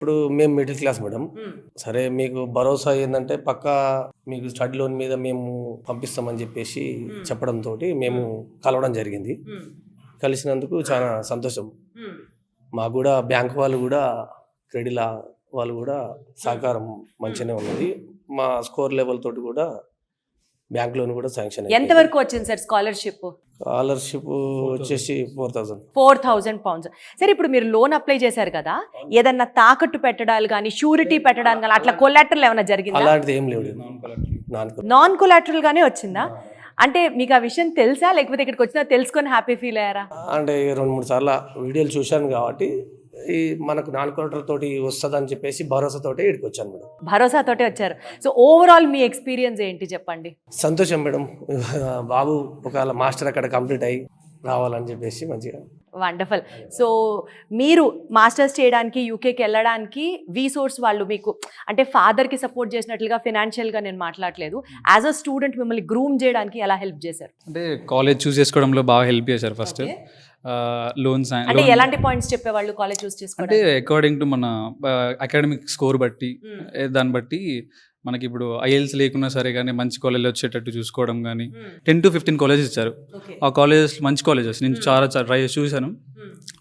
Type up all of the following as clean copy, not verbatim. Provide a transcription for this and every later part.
ఇప్పుడు మేము middle class madam. సరే మీకు భరోసా ఏందంటే పక్కా మీకు స్టడీ లోన్ మీద మేము పంపిస్తామని చెప్పేసి చెప్పడంతో మేము కలవడం జరిగింది. కలిసినందుకు చాలా సంతోషం. మాకు కూడా బ్యాంక్ వాళ్ళు కూడా క్రెడిలా వాళ్ళు కూడా సహకారం మంచిగానే ఉన్నది. మా స్కోర్ లెవెల్ తోటి కూడా బ్యాంక్ లోన్ కూడా శాంక్షన్ అయింది. ఎంత వరకు వచ్చింది సార్ స్కాలర్షిప్? స్కాలర్షిప్ వచ్చేసి 4,000. 4,000 pounds. సరే, ఇప్పుడు మీరు లోన్ అప్లై చేశారు కదా, ఏదన్నా తాకట్టు పెట్టడాలు కానీ షూరిటీ పెట్టడానికి కానీ అట్లా కొలాటరల్ ఏమైనా జరిగిందా? అలాంటిది ఏం లేదు. నాన్ కొలాటరల్ గానే వచ్చిందా? అంటే మీకు ఆ విషయం తెలుసా, లేకపోతే ఇక్కడికి వచ్చినా తెలుసుకొని హ్యాపీ ఫీల్ అయ్యారా? అంటే 2-3 సార్లు వీడియోలు చూశాను కాబట్టి ఈ మనకు నాన్ కొలాటరల్ తోటి వస్తుందని చెప్పేసి భరోసాతోటి ఇక్కడికి వచ్చాను మేడం. భరోసాతోటే వచ్చారు. సో ఓవరాల్ మీ ఎక్స్పీరియన్స్ ఏంటి చెప్పండి? సంతోషం మేడం. బాబు ఒకవేళ మాస్టర్ అక్కడ కంప్లీట్ అయ్యి రావాలని చెప్పేసి మంచిగా. వండర్ఫుల్. సో మీరు మాస్టర్స్ చేయడానికి యూకేకి వెళ్ళడానికి వీసోర్స్ వాళ్ళు మీకు అంటే ఫాదర్కి సపోర్ట్ చేసినట్లుగా ఫినాన్షియల్గా నేను మాట్లాడలేదు, యాజ్ అ స్టూడెంట్ మిమ్మల్ని గ్రూమ్ చేయడానికి ఎలా హెల్ప్ చేశారు? అంటే కాలేజ్ చూస్ చేసుకోవడంలో బాగా హెల్ప్ చేశారు. ఫస్ట్ లోన్స్ అంటే ఎలాంటి పాయింట్స్ చెప్పేవాళ్ళు కాలేజ్ చూస్ చేసుకోవడం? అంటే అకార్డింగ్ టు మన అకాడమిక్ స్కోర్ బట్టి దాన్ని బట్టి మనకి ఇప్పుడు ఐఎల్స్ లేకున్నా సరే కానీ మంచి కాలేజ్ వచ్చేటట్టు చూసుకోవడం కానీ 10 to 15 కాలేజెస్ ఇచ్చారు. ఆ కాలేజెస్ మంచి కాలేజెస్, నేను చాలా ట్రై చేసి చూశాను.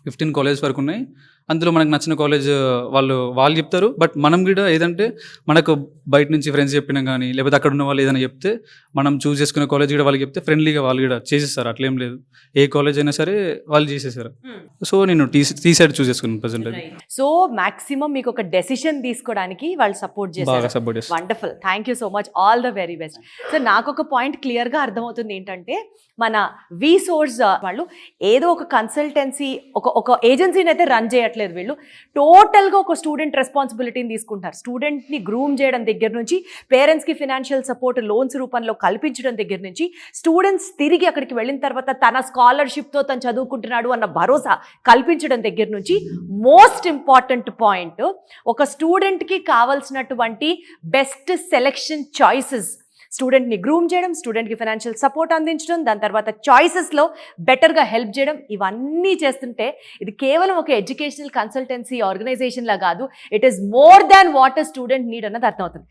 15 కాలేజెస్ వరకు ఉన్నాయి. అందులో మనకు నచ్చిన కాలేజ్ వాళ్ళు చెప్తారు. బట్ మనం కూడా ఏదంటే మనకు బయట నుంచి ఫ్రెండ్స్ చెప్పినా కానీ లేకపోతే అక్కడ ఉన్న వాళ్ళు ఏదైనా చెప్తే మనం చూస్ చేసుకునే కాలేజ్ కూడా వాళ్ళకి చెప్తే ఫ్రెండ్లీగా వాళ్ళు కూడా చేసేస్తారు. అట్లేం లేదు, ఏ కాలేజ్ అయినా సరే వాళ్ళు చేసేసారు. సో నేను టీ సైడ్ చూస్ చేసుకున్నాను ప్రజెంట్. సో మాక్సిమం మీకు ఒక డెసిషన్ తీసుకోవడానికి వాళ్ళు సపోర్ట్ చేస్తారు. బాగా సపోర్ట్ చేస్తారు. Wonderful, thank you so much, all the very best. So నాకు ఒక పాయింట్ క్లియర్గా అర్థమవుతుంది ఏంటంటే మన వీసోర్స్ వాళ్ళు ఏదో ఒక కన్సల్టెన్సీ ఒక ఏజెన్సీని అయితే రన్ చేయట్లేదు. వీళ్ళు టోటల్గా ఒక స్టూడెంట్ రెస్పాన్సిబిలిటీని తీసుకుంటారు. స్టూడెంట్ని గ్రూమ్ చేయడం దగ్గర నుంచి, పేరెంట్స్కి ఫినాన్షియల్ సపోర్ట్ లోన్స్ రూపంలో కల్పించడం దగ్గర నుంచి, స్టూడెంట్స్ తిరిగి అక్కడికి వెళ్ళిన తర్వాత తన స్కాలర్షిప్తో తను చదువుకుంటున్నాడు అన్న భరోసా కల్పించడం దగ్గర నుంచి, మోస్ట్ ఇంపార్టెంట్ పాయింట్ ఒక స్టూడెంట్కి కావాల్సినటువంటి బెస్ట్ సెలెక్షన్ చాయిసెస్, స్టూడెంట్ని గ్రూమ్ చేయడం, స్టూడెంట్కి ఫైనాన్షియల్ సపోర్ట్ అందించడం, దాని తర్వాత చాయిసెస్లో బెటర్గా హెల్ప్ చేయడం, ఇవన్నీ చేస్తుంటే ఇది కేవలం ఒక ఎడ్యుకేషనల్ కన్సల్టెన్సీ ఆర్గనైజేషన్లా కాదు, it is more than what a student need అన్నది అర్థమవుతుంది.